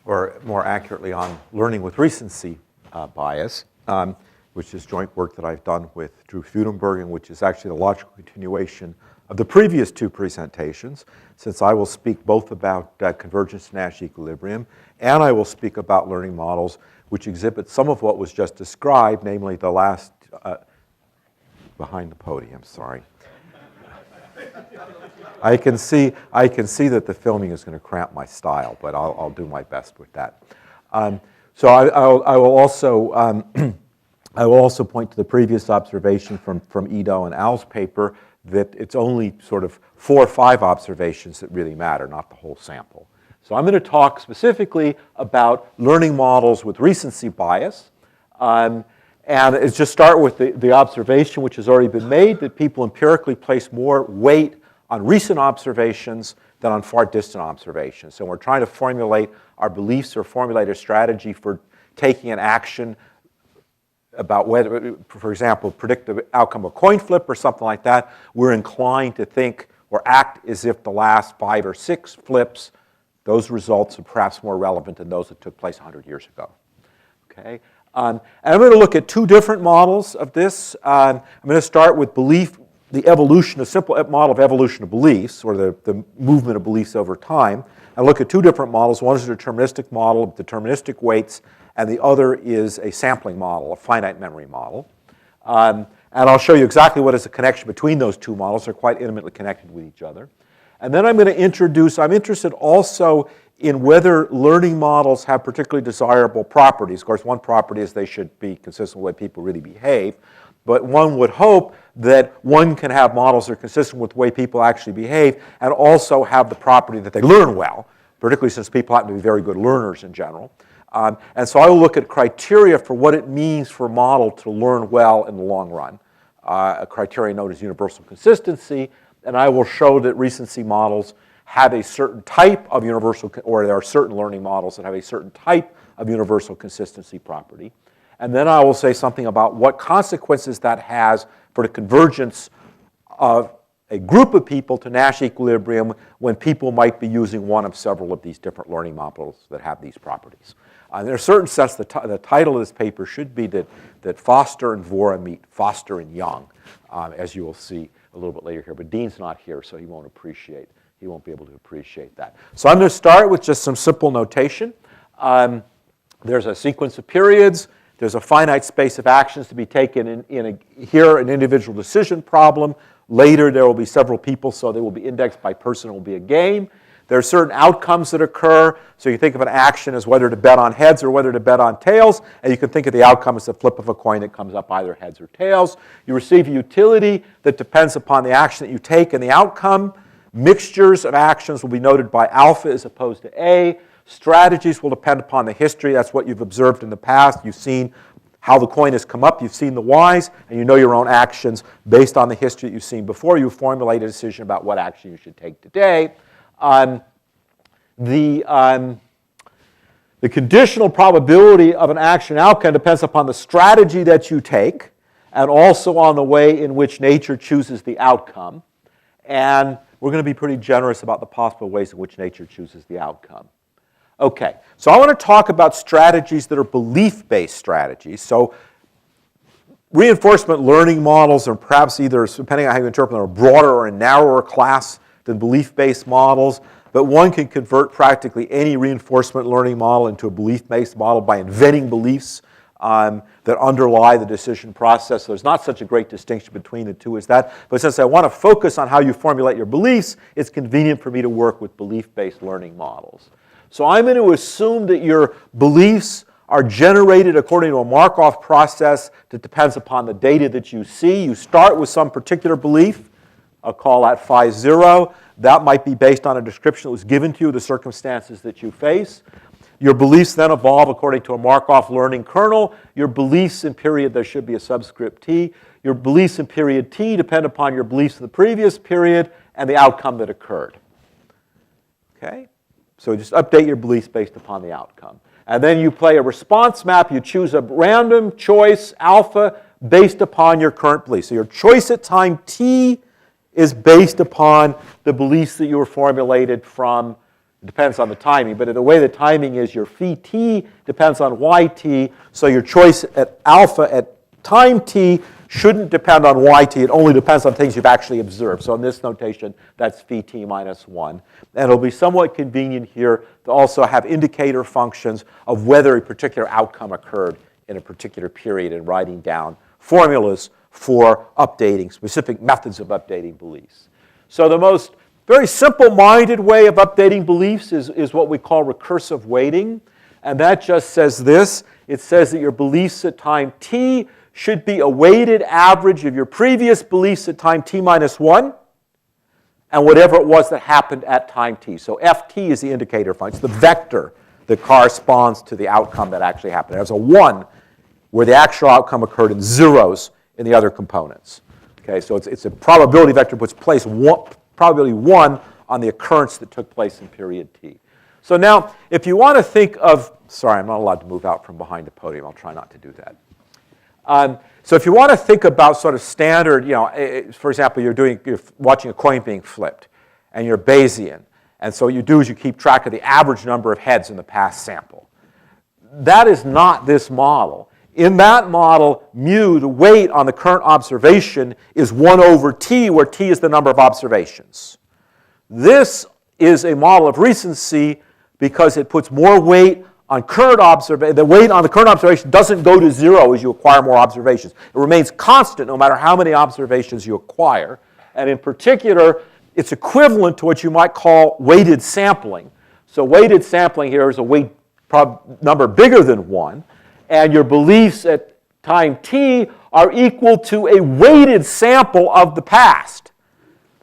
or more accurately on learning with recency bias, which is joint work that I've done with Drew Freudenberg, and which is actually the logical continuation of the previous two presentations, since I will speak both about convergence to Nash equilibrium, and I will speak about learning models which exhibit some of what was just described, namely the last, behind the podium, sorry. I can see that the filming is going to cramp my style, but I'll do my best with that. So I will also point to the previous observation from Ido and Al's paper that it's only sort of 4 or 5 observations that really matter, not the whole sample. So I'm going to talk specifically about learning models with recency bias. And it's just start with the observation which has already been made, that people empirically place more weight on recent observations than on far distant observations. So we're trying to formulate our beliefs or formulate a strategy for taking an action about whether, for example, predict the outcome of a coin flip or something like that. We're inclined to think or act as if the last 5 or 6 flips, those results are perhaps more relevant than those that took place 100 years ago. Okay? And I'm going to look at 2 different models of this. I'm going to start with belief, the evolution, a simple model of evolution of beliefs, or the movement of beliefs over time. I look at 2 different models. One is a deterministic model of deterministic weights, and the other is a sampling model, a finite memory model. And I'll show you exactly what is the connection between those 2 models. They're quite intimately connected with each other. And then I'm going to introduce, I'm interested also in whether learning models have particularly desirable properties. Of course, one property is they should be consistent with the way people really behave. But one would hope that one can have models that are consistent with the way people actually behave and also have the property that they learn well, particularly since people happen to be very good learners in general. And so I will look at criteria for what it means for a model to learn well in the long run, a criteria known as universal consistency. And I will show that recency models have a certain type of universal, or there are certain learning models that have a certain type of universal consistency property. And then I will say something about what consequences that has for the convergence of a group of people to Nash equilibrium when people might be using one of several of these different learning models that have these properties. In a certain sense, the title of this paper should be that Foster and Vora meet Foster and Young, as you will see a little bit later here. But Dean's not here, so he won't be able to appreciate that. So I'm going to start with just some simple notation. There's a sequence of periods. There's a finite space of actions to be taken here, an individual decision problem. Later, there will be several people, so they will be indexed by person. It will be a game. There are certain outcomes that occur. So you think of an action as whether to bet on heads or whether to bet on tails. And you can think of the outcome as the flip of a coin that comes up either heads or tails. You receive a utility that depends upon the action that you take and the outcome. Mixtures of actions will be noted by alpha as opposed to A. Strategies will depend upon the history. That's what you've observed in the past. You've seen how the coin has come up. You've seen the Ys, and you know your own actions based on the history that you've seen before. You formulate a decision about what action you should take today. The conditional probability of an action outcome depends upon the strategy that you take and also on the way in which nature chooses the outcome. And we're going to be pretty generous about the possible ways in which nature chooses the outcome. Okay, so I want to talk about strategies that are belief-based strategies. So reinforcement learning models are perhaps either, depending on how you interpret them, a broader or a narrower class than belief-based models. But one can convert practically any reinforcement learning model into a belief-based model by inventing beliefs that underlie the decision process. So there's not such a great distinction between the two as that. But since I want to focus on how you formulate your beliefs, it's convenient for me to work with belief-based learning models. So I'm going to assume that your beliefs are generated according to a Markov process that depends upon the data that you see. You start with some particular belief. I'll call that phi 0. That might be based on a description that was given to you of the circumstances that you face. Your beliefs then evolve according to a Markov learning kernel. Your beliefs in period, there should be a subscript t. Your beliefs in period t depend upon your beliefs in the previous period and the outcome that occurred. Okay? So just update your beliefs based upon the outcome. And then you play a response map. You choose a random choice, alpha, based upon your current beliefs. So your choice at time t is based upon the beliefs that you were formulated from It depends on the timing, but the way the timing is, your phi t depends on yt, so your choice at alpha at time t shouldn't depend on yt, it only depends on things you've actually observed. So in this notation, that's phi t minus 1. And it'll be somewhat convenient here to also have indicator functions of whether a particular outcome occurred in a particular period and writing down formulas for updating, specific methods of updating beliefs. So the most very simple-minded way of updating beliefs is what we call recursive weighting. And that just says this. It says that your beliefs at time t should be a weighted average of your previous beliefs at time t minus 1 and whatever it was that happened at time t. So ft is the indicator function. It's the vector that corresponds to the outcome that actually happened. There's a 1 where the actual outcome occurred and zeros in the other components. Okay, so it's a probability vector which places probability 1 on the occurrence that took place in period t. So now, if you want to think of, sorry, I'm not allowed to move out from behind the podium. I'll try not to do that. So if you want to think about sort of standard, for example, you're watching a coin being flipped, and you're Bayesian, and so what you do is you keep track of the average number of heads in the past sample. That is not this model. In that model, mu, the weight on the current observation, is 1 over t, where t is the number of observations. This is a model of recency because it puts more weight on current observation. The weight on the current observation doesn't go to 0 as you acquire more observations. It remains constant no matter how many observations you acquire. And in particular, it's equivalent to what you might call weighted sampling. So weighted sampling here is a weight number bigger than 1. And your beliefs at time t are equal to a weighted sample of the past.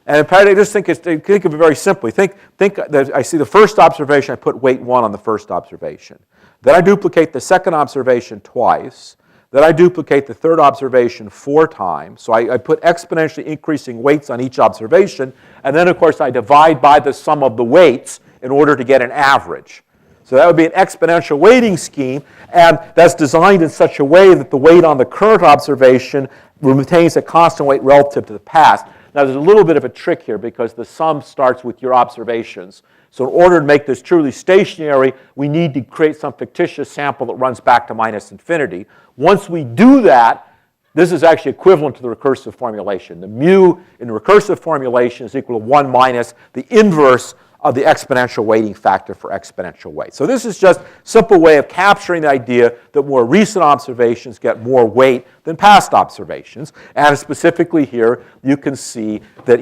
And in fact, I just think of it very simply. Think that I see the first observation, I put weight 1 on the first observation. Then I duplicate the second observation twice. Then I duplicate the third observation 4 times. So I put exponentially increasing weights on each observation. And then, of course, I divide by the sum of the weights in order to get an average. So that would be an exponential weighting scheme, and that's designed in such a way that the weight on the current observation retains a constant weight relative to the past. Now, there's a little bit of a trick here because the sum starts with your observations. So in order to make this truly stationary, we need to create some fictitious sample that runs back to minus infinity. Once we do that, this is actually equivalent to the recursive formulation. The mu in the recursive formulation is equal to 1 minus the inverse of the exponential weighting factor for exponential weight. So this is just a simple way of capturing the idea that more recent observations get more weight than past observations. And specifically here, you can see that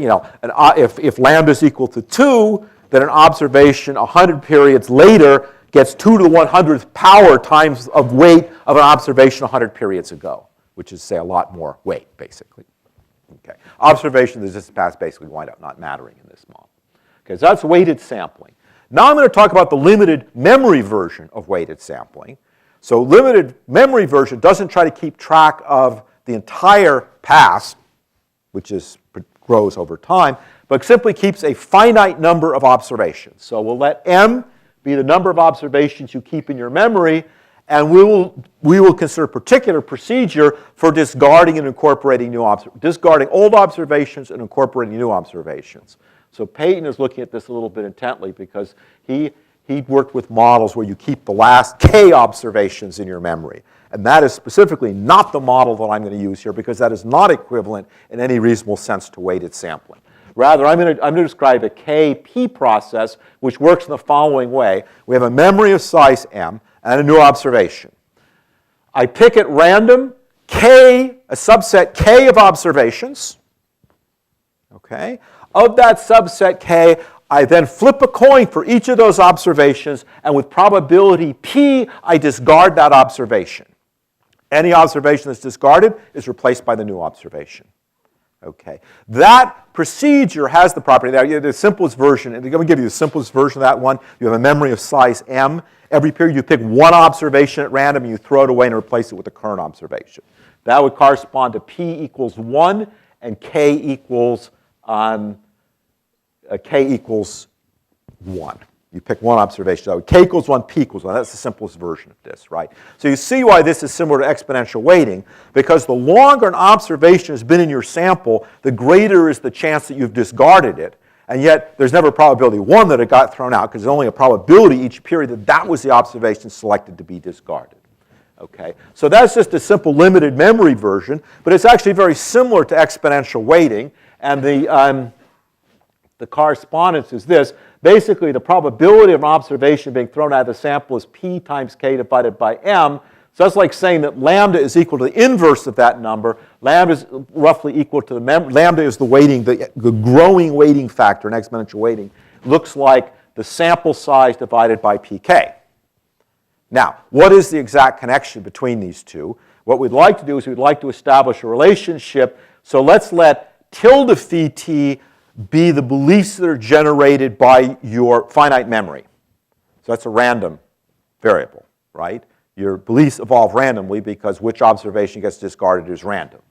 if lambda is equal to 2, then an observation 100 periods later gets 2 to the 100th power times of weight of an observation 100 periods ago, which is, say, a lot more weight, basically. Okay. Observations that just past basically wind up not mattering in this model. Okay, so that's weighted sampling. Now I'm going to talk about the limited memory version of weighted sampling. So limited memory version doesn't try to keep track of the entire past, which grows over time, but simply keeps a finite number of observations. So we'll let m be the number of observations you keep in your memory, and we will consider a particular procedure for discarding and incorporating discarding old observations and incorporating new observations. So Peyton is looking at this a little bit intently because he worked with models where you keep the last k observations in your memory. And that is specifically not the model that I'm going to use here because that is not equivalent in any reasonable sense to weighted sampling. Rather, I'm going to describe a KP process which works in the following way. We have a memory of size m and a new observation. I pick at random k, a subset k of observations. Okay? Of that subset k, I then flip a coin for each of those observations, and with probability p, I discard that observation. Any observation that's discarded is replaced by the new observation. Okay. That procedure has the property, the simplest version, and I'm going to give you the simplest version of that one. You have a memory of size m. Every period you pick one observation at random, and you throw it away and replace it with the current observation. That would correspond to p equals 1 and k equals 1. You pick one observation. So k equals 1, p equals 1. That's the simplest version of this, right? So you see why this is similar to exponential weighting, because the longer an observation has been in your sample, the greater is the chance that you've discarded it. and yet there's never probability 1 that it got thrown out, because there's only a probability each period that that was the observation selected to be discarded. Okay, so that's just a simple limited memory version, but it's actually very similar to exponential weighting, and the correspondence is this. Basically, the probability of an observation being thrown out of the sample is p times k divided by m. So that's like saying that lambda is equal to the inverse of that number. Lambda is roughly equal to lambda is the weighting, the growing weighting factor in exponential weighting. Looks like the sample size divided by pk. Now, what is the exact connection between these two? What we'd like to do is we'd like to establish a relationship. So let's let tilde phi t be the beliefs that are generated by your finite memory. So that's a random variable, right? Your beliefs evolve randomly because which observation gets discarded is random.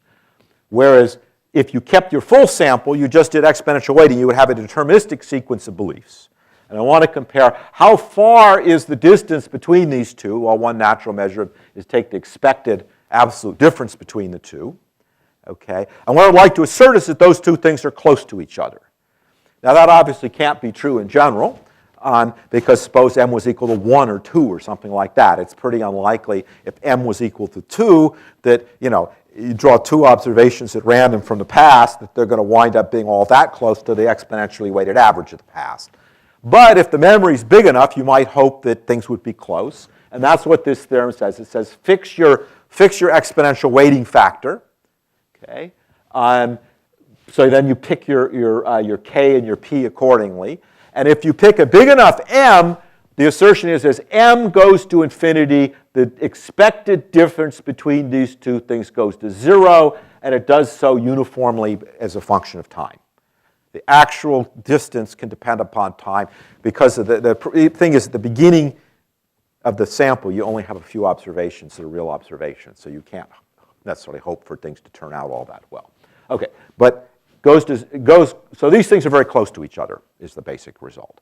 Whereas if you kept your full sample, you just did exponential weighting, you would have a deterministic sequence of beliefs. And I want to compare how far is the distance between these two. Well, one natural measure is take the expected absolute difference between the two. Okay? And what I'd like to assert is that those two things are close to each other. Now, that obviously can't be true in general, because suppose m was equal to 1 or 2 or something like that. It's pretty unlikely if m was equal to 2 that, you draw two observations at random from the past that they're going to wind up being all that close to the exponentially weighted average of the past. But if the memory is big enough, you might hope that things would be close. And that's what this theorem says. It says fix your exponential weighting factor. Okay? So then you pick your k and your p accordingly. And if you pick a big enough m, the assertion is as m goes to infinity, the expected difference between these two things goes to 0, and it does so uniformly as a function of time. The actual distance can depend upon time because the thing is at the beginning of the sample, you only have a few observations that are real observations, so you can't necessarily hope for things to turn out all that well. Okay, but so these things are very close to each other is the basic result.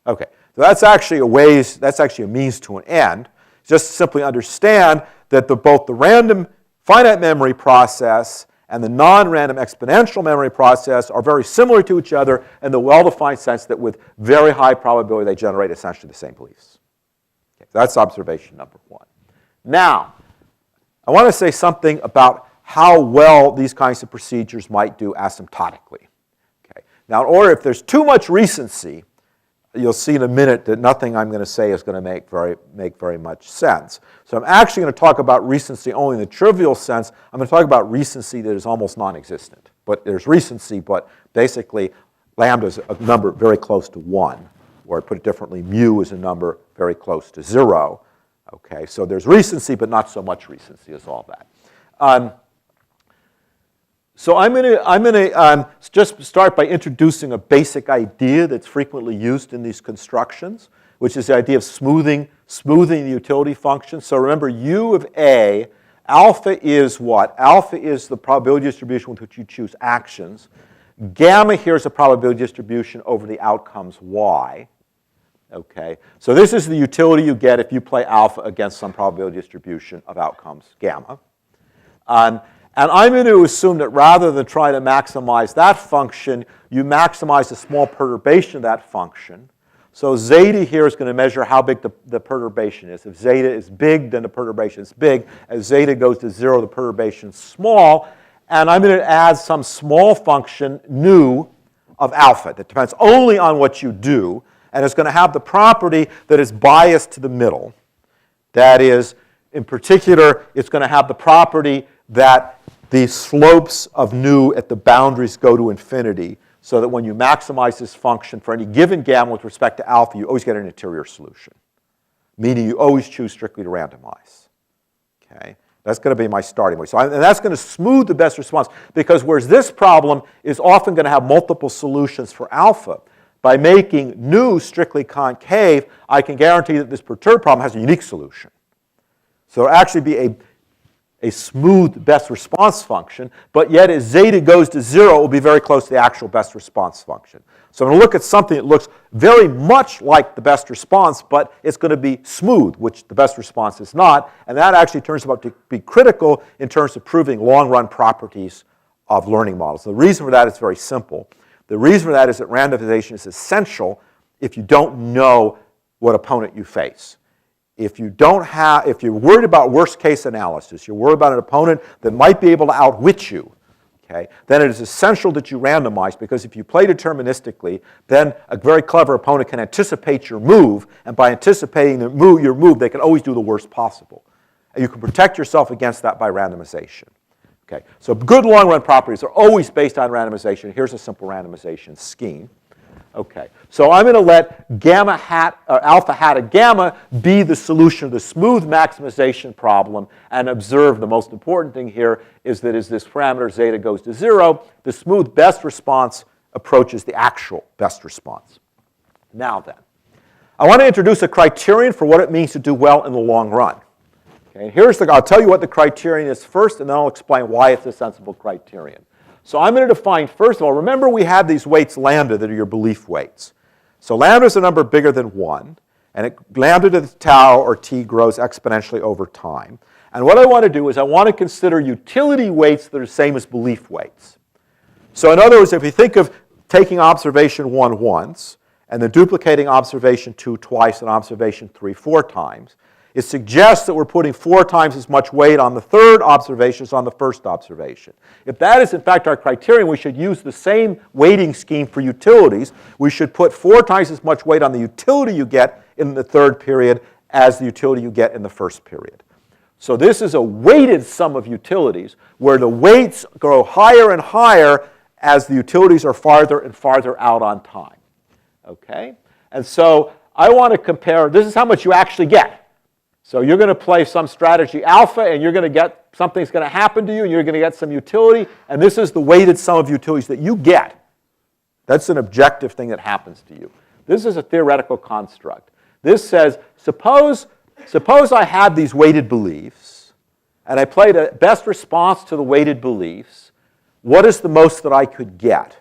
Okay, so that's actually a means to an end. Just simply understand that both the random finite memory process and the non-random exponential memory process are very similar to each other in the well-defined sense that with very high probability they generate essentially the same beliefs. Okay, so that's observation number 1. Now, I want to say something about how well these kinds of procedures might do asymptotically. Okay. Now, in order, if there's too much recency, you'll see in a minute that nothing I'm going to say is going to make very much sense. So I'm actually going to talk about recency only in the trivial sense. I'm going to talk about recency that is almost non-existent. But there's recency, but basically lambda is a number very close to 1. Or to put it differently, mu is a number very close to 0. Okay, so there's recency, but not so much recency as all that. So I'm going to just start by introducing a basic idea that's frequently used in these constructions, which is the idea of smoothing the utility function. So remember, U of A, alpha is what? Alpha is the probability distribution with which you choose actions. Gamma here is a probability distribution over the outcomes Y. Okay, so this is the utility you get if you play alpha against some probability distribution of outcomes gamma. And I'm going to assume that rather than try to maximize that function, you maximize the small perturbation of that function. So zeta here is going to measure how big the perturbation is. If zeta is big, then the perturbation is big. As zeta goes to 0, the perturbation is small. And I'm going to add some small function, nu, of alpha that depends only on what you do. And it's going to have the property that is biased to the middle. That is, in particular, it's going to have the property that the slopes of nu at the boundaries go to infinity, so that when you maximize this function for any given gamma with respect to alpha, you always get an interior solution, meaning you always choose strictly to randomize. Okay? That's going to be my starting point. And that's going to smooth the best response, because whereas this problem is often going to have multiple solutions for alpha, by making nu strictly concave, I can guarantee that this perturbed problem has a unique solution. So it'll actually be a smooth best response function, but yet as zeta goes to 0, it will be very close to the actual best response function. So I'm going to look at something that looks very much like the best response, but it's going to be smooth, which the best response is not, and that actually turns out to be critical in terms of proving long-run properties of learning models. The reason for that is very simple. The reason for that is that randomization is essential if you don't know what opponent you face. If you're worried about worst case analysis, you're worried about an opponent that might be able to outwit you, okay, then it is essential that you randomize, because if you play deterministically, then a very clever opponent can anticipate your move, and by anticipating your move, they can always do the worst possible. And you can protect yourself against that by randomization. Okay, so good long-run properties are always based on randomization. Here's a simple randomization scheme. Okay, so I'm going to let alpha hat of gamma be the solution of the smooth maximization problem, and observe the most important thing here is that as this parameter zeta goes to 0, the smooth best response approaches the actual best response. Now then, I want to introduce a criterion for what it means to do well in the long run. Okay, I'll tell you what the criterion is first, and then I'll explain why it's a sensible criterion. So I'm going to define, first of all, remember we have these weights lambda that are your belief weights. So lambda is a number bigger than 1, and lambda to the tau or t grows exponentially over time. And what I want to do is I want to consider utility weights that are the same as belief weights. So in other words, if you think of taking observation 1 once, and then duplicating observation 2 twice and observation 3 4 times, it suggests that we're putting 4 times as much weight on the third observation as on the first observation. If that is in fact our criterion, we should use the same weighting scheme for utilities. We should put 4 times as much weight on the utility you get in the third period as the utility you get in the first period. So this is a weighted sum of utilities where the weights grow higher and higher as the utilities are farther and farther out on time. Okay? And so I want to compare, this is how much you actually get. So you're going to play some strategy alpha, and you're going to get, something's going to happen to you, and you're going to get some utility, and this is the weighted sum of utilities that you get. That's an objective thing that happens to you. This is a theoretical construct. This says, suppose I had these weighted beliefs, and I played a best response to the weighted beliefs. What is the most that I could get?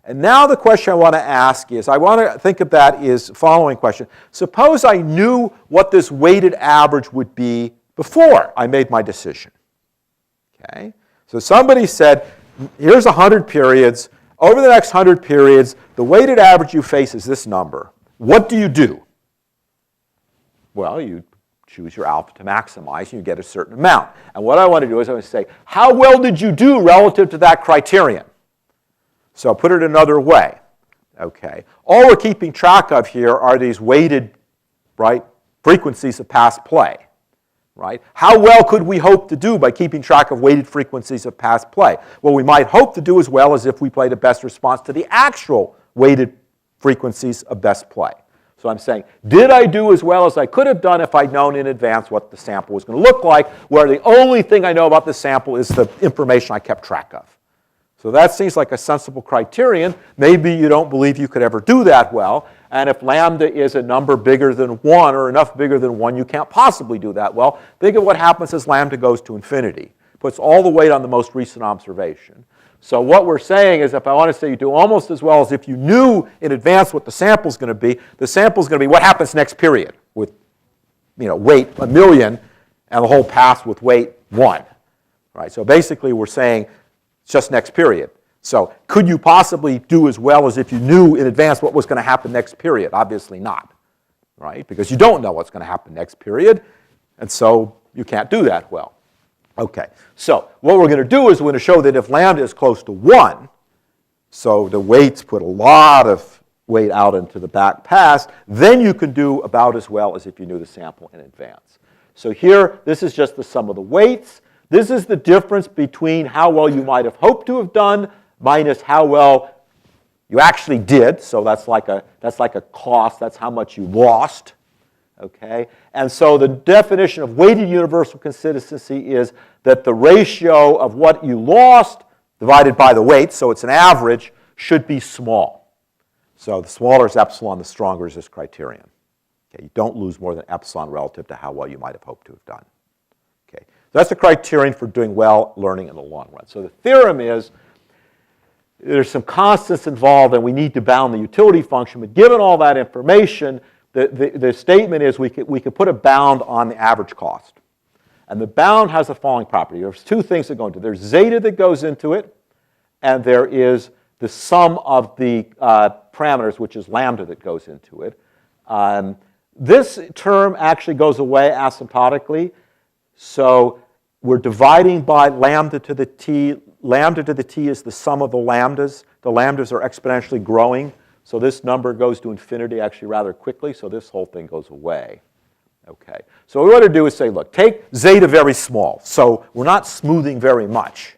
And now the question I want to ask is, I want to think of that is the following question. Suppose I knew what this weighted average would be before I made my decision. Okay? So somebody said, here's 100 periods. Over the next 100 periods, the weighted average you face is this number. What do you do? Well, you choose your alpha to maximize, and you get a certain amount. And what I want to do is I want to say, how well did you do relative to that criterion? So I'll put it another way. Okay. All we're keeping track of here are these weighted, right, frequencies of past play. Right? How well could we hope to do by keeping track of weighted frequencies of past play? Well, we might hope to do as well as if we played a best response to the actual weighted frequencies of best play. So I'm saying, did I do as well as I could have done if I'd known in advance what the sample was going to look like, where the only thing I know about the sample is the information I kept track of? So that seems like a sensible criterion. Maybe you don't believe you could ever do that well. And if lambda is a number bigger than 1 or enough bigger than 1, you can't possibly do that well. Think of what happens as lambda goes to infinity. Puts all the weight on the most recent observation. So what we're saying is, if I want to say you do almost as well as if you knew in advance what the sample is going to be, the sample is going to be what happens next period with, weight 1,000,000 and the whole pass with weight 1. Right? So basically we're saying it's just next period. So could you possibly do as well as if you knew in advance what was going to happen next period? Obviously not, right? Because you don't know what's going to happen next period, and so you can't do that well. Okay, so what we're going to do is we're going to show that if lambda is close to 1, so the weights put a lot of weight out into the back pass, then you can do about as well as if you knew the sample in advance. So here, this is just the sum of the weights. This is the difference between how well you might have hoped to have done minus how well you actually did. So that's like a cost. That's how much you lost. Okay? And so the definition of weighted universal consistency is that the ratio of what you lost divided by the weight, so it's an average, should be small. So the smaller is epsilon, the stronger is this criterion. Okay? You don't lose more than epsilon relative to how well you might have hoped to have done. Okay? So that's the criterion for doing well learning in the long run. So the theorem is there's some constants involved, and we need to bound the utility function. But given all that information, the statement is we could put a bound on the average cost. And the bound has the following property. There's two things that go into it. There's zeta that goes into it, and there is the sum of the parameters, which is lambda that goes into it. This term actually goes away asymptotically. So we're dividing by lambda to the t. Lambda to the t is the sum of the lambdas. The lambdas are exponentially growing. So this number goes to infinity actually rather quickly. So this whole thing goes away. Okay. So what we want to do is say, look, take zeta very small. So we're not smoothing very much.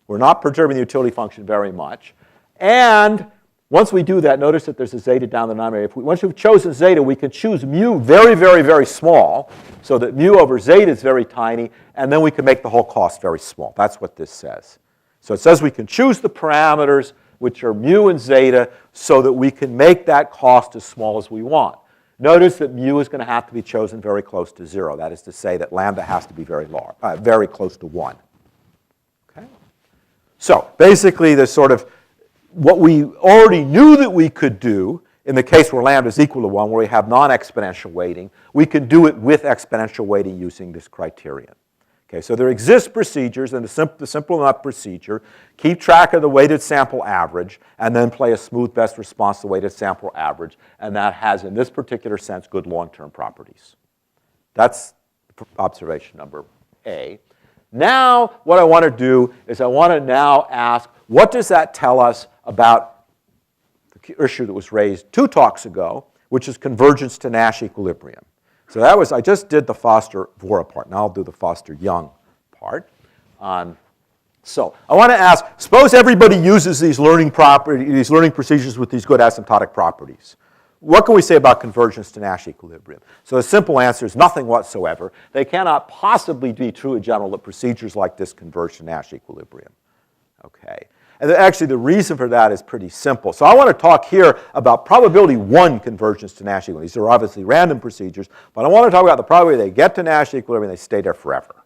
We're not perturbing the utility function very much. And once we do that, notice that there's a zeta down the denominator. Once we've chosen zeta, we can choose mu very, very, very small, so that mu over zeta is very tiny, and then we can make the whole cost very small. That's what this says. So it says we can choose the parameters, which are mu and zeta, so that we can make that cost as small as we want. Notice that mu is going to have to be chosen very close to 0. That is to say that lambda has to be very large, very close to 1. Okay? So basically, there's sort of what we already knew that we could do in the case where lambda is equal to 1, where we have non-exponential weighting. We can do it with exponential weighting using this criterion. Okay, so there exist procedures, and the simple enough procedure, keep track of the weighted sample average, and then play a smooth best response to the weighted sample average, and that has, in this particular sense, good long-term properties. That's observation number A. Now, what I want to do is I want to now ask, what does that tell us about the issue that was raised 2 talks ago, which is convergence to Nash equilibrium? So that was, I just did the Foster-Vora part. Now I'll do the Foster-Young part. So I want to ask, suppose everybody uses these learning procedures with these good asymptotic properties. What can we say about convergence to Nash equilibrium? So the simple answer is nothing whatsoever. They cannot possibly be true in general that procedures like this converge to Nash equilibrium. Okay. And actually, the reason for that is pretty simple. So I want to talk here about probability 1 convergence to Nash equilibrium. These are obviously random procedures, but I want to talk about the probability they get to Nash equilibrium and they stay there forever.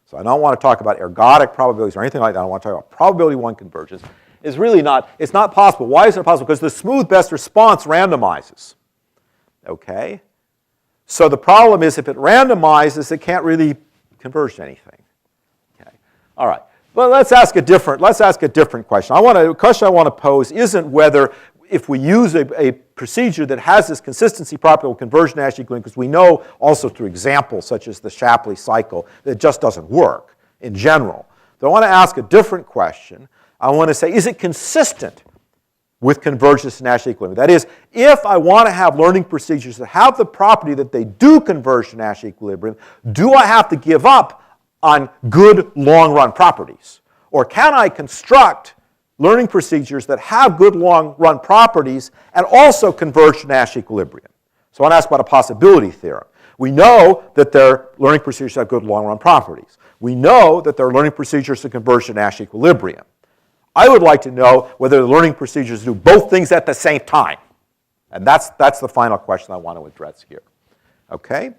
So I don't want to talk about ergodic probabilities or anything like that. I want to talk about probability 1 convergence. It's really not, it's not possible. Why is it possible? Because the smooth best response randomizes. Okay? So the problem is if it randomizes, it can't really converge to anything. Okay? All right. Well, let's ask a different question. The question I want to pose isn't whether if we use a procedure that has this consistency property will converge to Nash equilibrium, because we know also through examples such as the Shapley cycle that it just doesn't work in general. So I want to ask a different question. I want to say, is it consistent with convergence to Nash equilibrium? That is, if I want to have learning procedures that have the property that they do converge to Nash equilibrium, do I have to give up on good long-run properties? Or can I construct learning procedures that have good long-run properties and also converge to Nash equilibrium? So I want to ask about a possibility theorem. We know that their learning procedures have good long-run properties. We know that there are learning procedures that converge to Nash equilibrium. I would like to know whether the learning procedures do both things at the same time. And that's the final question I want to address here. Okay?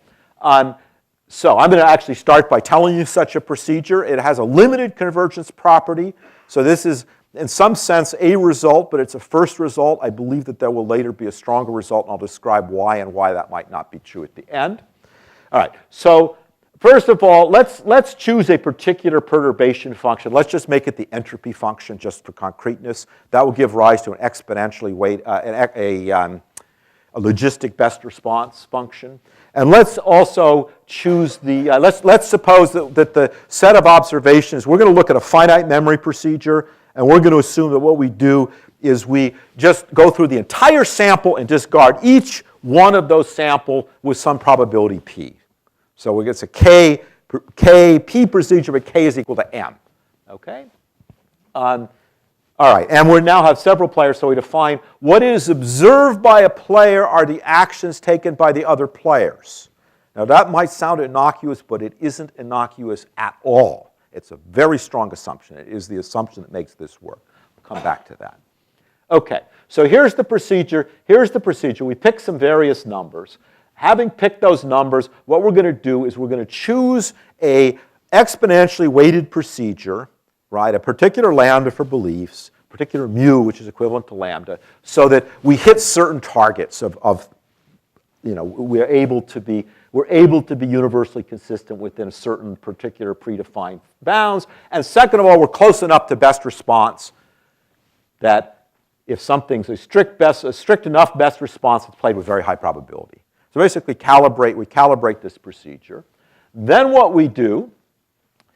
So I'm going to actually start by telling you such a procedure. It has a limited convergence property. So this is, in some sense, a result, but it's a first result. I believe that there will later be a stronger result, and I'll describe why and why that might not be true at the end. All right. So first of all, let's choose a particular perturbation function. Let's just make it the entropy function, just for concreteness. That will give rise to an exponentially a logistic best response function. And let's also choose the, let's suppose that the set of observations, we're going to look at a finite memory procedure, and we're going to assume that what we do is we just go through the entire sample and discard each one of those sample with some probability p. So it's a P procedure, but K is equal to M. Okay? All right, and we now have several players, so we define what is observed by a player are the actions taken by the other players. Now that might sound innocuous, but it isn't innocuous at all. It's a very strong assumption. It is the assumption that makes this work. We'll come back to that. Okay, so here's the procedure. We pick some various numbers. Having picked those numbers, what we're going to do is we're going to choose a exponentially weighted procedure, right, a particular lambda for beliefs, particular mu, which is equivalent to lambda, so that we hit certain targets of we're able to be universally consistent within certain particular predefined bounds. And second of all, we're close enough to best response that if something's a strict enough best response, it's played with very high probability. So basically we calibrate this procedure. Then what we do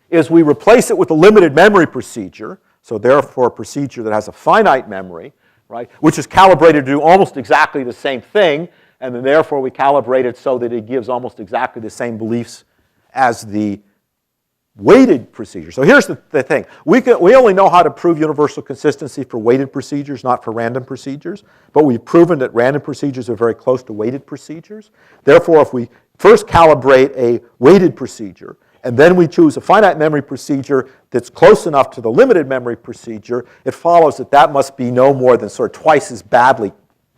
is we replace it with a limited memory procedure, so therefore a procedure that has a finite memory, right, which is calibrated to do almost exactly the same thing, and then therefore we calibrate it so that it gives almost exactly the same beliefs as the weighted procedure. So here's the thing. We only know how to prove universal consistency for weighted procedures, not for random procedures, but we've proven that random procedures are very close to weighted procedures. Therefore, if we first calibrate a weighted procedure, and then we choose a finite memory procedure that's close enough to the limited memory procedure, it follows that that must be no more than sort of twice as badly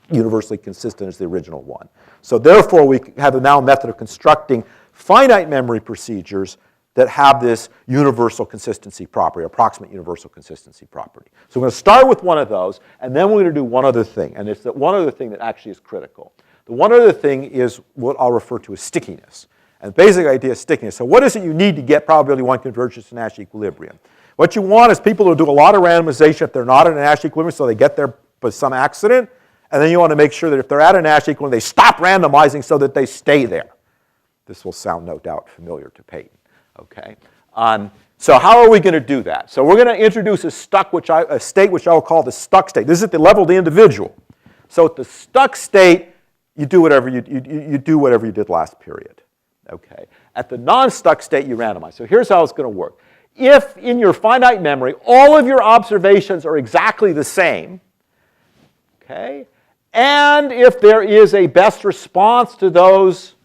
universally consistent as the original one. So therefore, we have now a method of constructing finite memory procedures that have this universal consistency property, approximate universal consistency property. So we're going to start with one of those, and then we're going to do one other thing, and it's that one other thing that actually is critical. The one other thing is what I'll refer to as stickiness. And the basic idea is stickiness. So what is it you need to get probability 1 convergence to Nash equilibrium? What you want is people who do a lot of randomization if they're not in a Nash equilibrium, so they get there by some accident, and then you want to make sure that if they're at a Nash equilibrium, they stop randomizing so that they stay there. This will sound, no doubt, familiar to Peyton. Okay. So how are we going to do that? So we're going to introduce a state which I will call the stuck state. This is at the level of the individual. So at the stuck state, you do whatever you do whatever you did last period. Okay. At the non-stuck state, you randomize. So here's how it's going to work. If in your finite memory all of your observations are exactly the same, okay, and if there is a best response to those,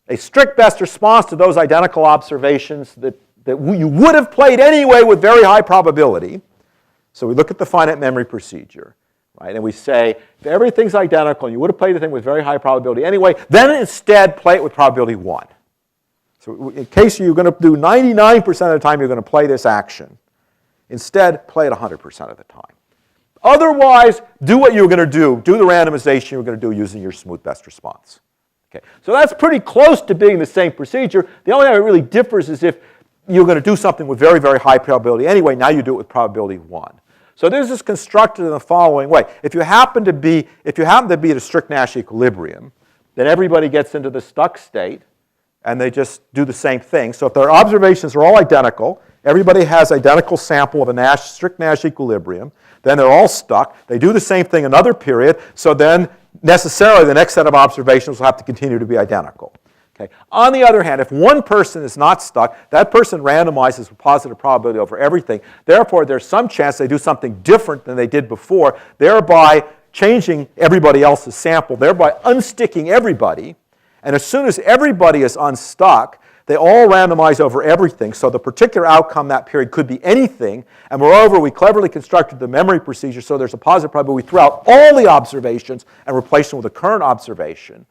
a strict best response to those identical observations that you would have played anyway with very high probability. So we look at the finite memory procedure, right? And we say, if everything's identical and you would have played the thing with very high probability anyway, then instead play it with probability 1. So in case you're going to do 99% of the time you're going to play this action, instead play it 100% of the time. Otherwise, do what you're going to do the randomization you're going to do using your smooth best response. Okay. So that's pretty close to being the same procedure. The only thing that really differs is if you're going to do something with very, very high probability anyway, now you do it with probability 1. So this is constructed in the following way. If you happen to be at a strict Nash equilibrium, then everybody gets into the stuck state, and they just do the same thing. So if their observations are all identical, everybody has identical sample of a strict Nash equilibrium, then they're all stuck. They do the same thing another period, so then necessarily the next set of observations will have to continue to be identical. Okay. On the other hand, if one person is not stuck, that person randomizes with positive probability over everything. Therefore, there's some chance they do something different than they did before, thereby changing everybody else's sample, thereby unsticking everybody. And as soon as everybody is unstuck, they all randomize over everything. So the particular outcome that period could be anything. And moreover, we cleverly constructed the memory procedure so there's a positive probability. We throw out all the observations and replace them with a current observation.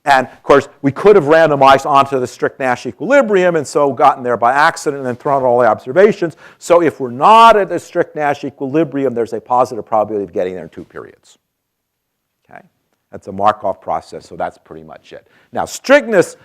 And of course, we could have randomized onto the strict Nash equilibrium and so gotten there by accident and then thrown out all the observations. So if we're not at a strict Nash equilibrium, there's a positive probability of getting there in 2 periods. Okay? That's a Markov process, so that's pretty much it. Now, strictness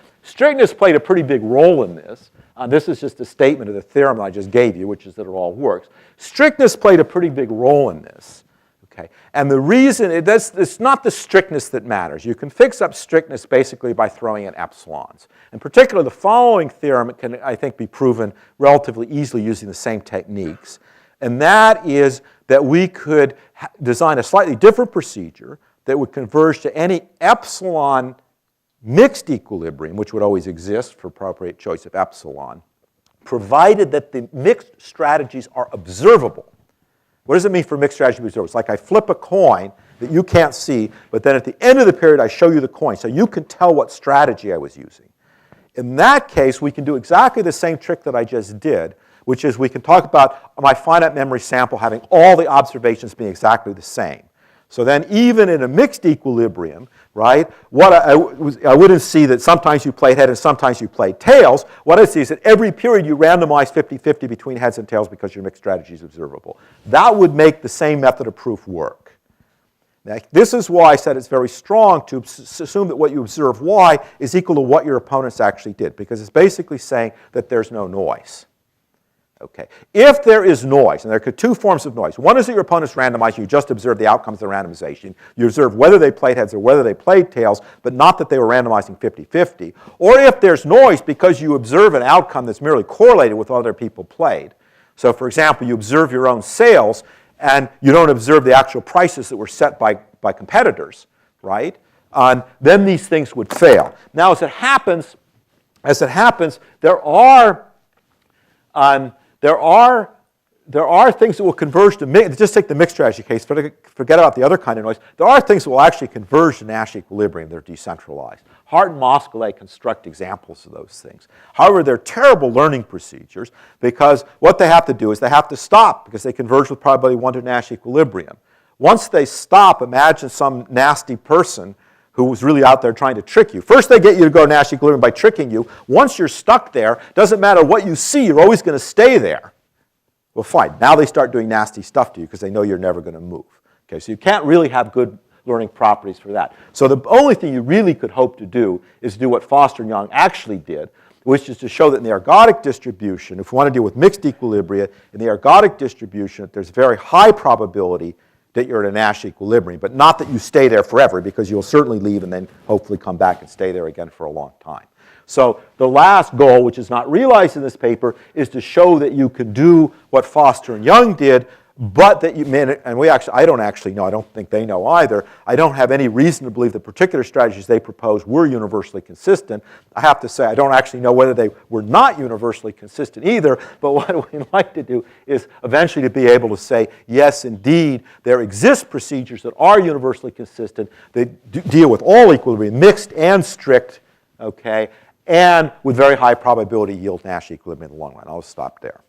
played a pretty big role in this. This is just a statement of the theorem I just gave you, which is that it all works. Strictness played a pretty big role in this. Okay? And the reason, it's not the strictness that matters. You can fix up strictness basically by throwing in epsilons. In particular, the following theorem can, I think, be proven relatively easily using the same techniques. And that is that we could design a slightly different procedure that would converge to any epsilon mixed equilibrium, which would always exist for appropriate choice of epsilon, provided that the mixed strategies are observable. What does it mean for mixed strategy to be observable? It's like I flip a coin that you can't see, but then at the end of the period I show you the coin, so you can tell what strategy I was using. In that case, we can do exactly the same trick that I just did, which is we can talk about my finite memory sample having all the observations being exactly the same. So then even in a mixed equilibrium, right, what I wouldn't see that sometimes you played head and sometimes you played tails. What I see is that every period you randomize 50-50 between heads and tails because your mixed strategy is observable. That would make the same method of proof work. Now, this is why I said it's very strong to assume that what you observe Y is equal to what your opponents actually did, because it's basically saying that there's no noise. Okay. If there is noise, and there are two forms of noise. One is that your opponent's randomized, you just observe the outcomes of the randomization. You observe whether they played heads or whether they played tails, but not that they were randomizing 50-50. Or if there's noise because you observe an outcome that's merely correlated with what other people played. So for example, you observe your own sales, and you don't observe the actual prices that were set by competitors, right? Then these things would fail. Now, as it happens, there are things that will converge to mix. Just take the mixed strategy case. Forget about the other kind of noise. There are things that will actually converge to Nash equilibrium. They're decentralized. Hart and Moscheles construct examples of those things. However, they're terrible learning procedures because what they have to do is they have to stop because they converge with probability 1 to Nash equilibrium. Once they stop, imagine some nasty person who was really out there trying to trick you. First, they get you to go to Nash equilibrium by tricking you. Once you're stuck there, doesn't matter what you see, you're always going to stay there. Well, fine. Now they start doing nasty stuff to you because they know you're never going to move. Okay, so you can't really have good learning properties for that. So the only thing you really could hope to do is do what Foster and Young actually did, which is to show that in the ergodic distribution, if we want to deal with mixed equilibria, in the ergodic distribution, there's very high probability that you're at a Nash equilibrium, but not that you stay there forever, because you'll certainly leave and then hopefully come back and stay there again for a long time. So the last goal, which is not realized in this paper, is to show that you can do what Foster and Young did, but that you, and I don't actually know, I don't think they know either, I don't have any reason to believe the particular strategies they proposed were universally consistent. I have to say I don't actually know whether they were not universally consistent either, but what we'd like to do is eventually to be able to say, yes, indeed, there exist procedures that are universally consistent, that deal with all equilibrium, mixed and strict, okay, and with very high probability yield Nash equilibrium in the long run. I'll stop there.